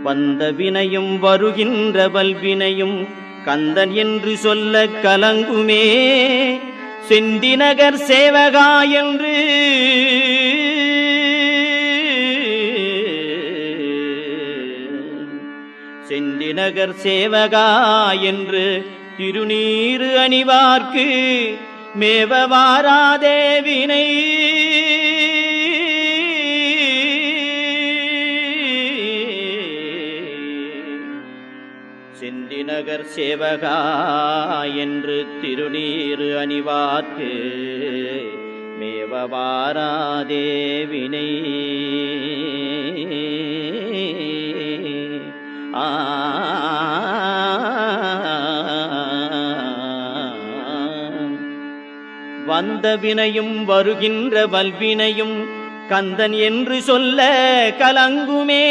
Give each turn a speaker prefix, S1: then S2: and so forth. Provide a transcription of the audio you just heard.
S1: வந்த வினையும் வருகின்ற வல்வினையும் கந்தன் என்று சொல்ல கலங்குமே. செந்திநகர் சேவகா என்று செந்திநகர் சேவகா என்று திருநீறு அணிவார்க்கு மேவ வாராதே வினை. செந்திநகர் சேவகா என்று திருநீறு அணிவார்க்கு மேவ வாராதே வினை. வந்த வினையும் வருகின்ற வல்வினையும் கந்தன் என்று சொல்ல கலங்குமே.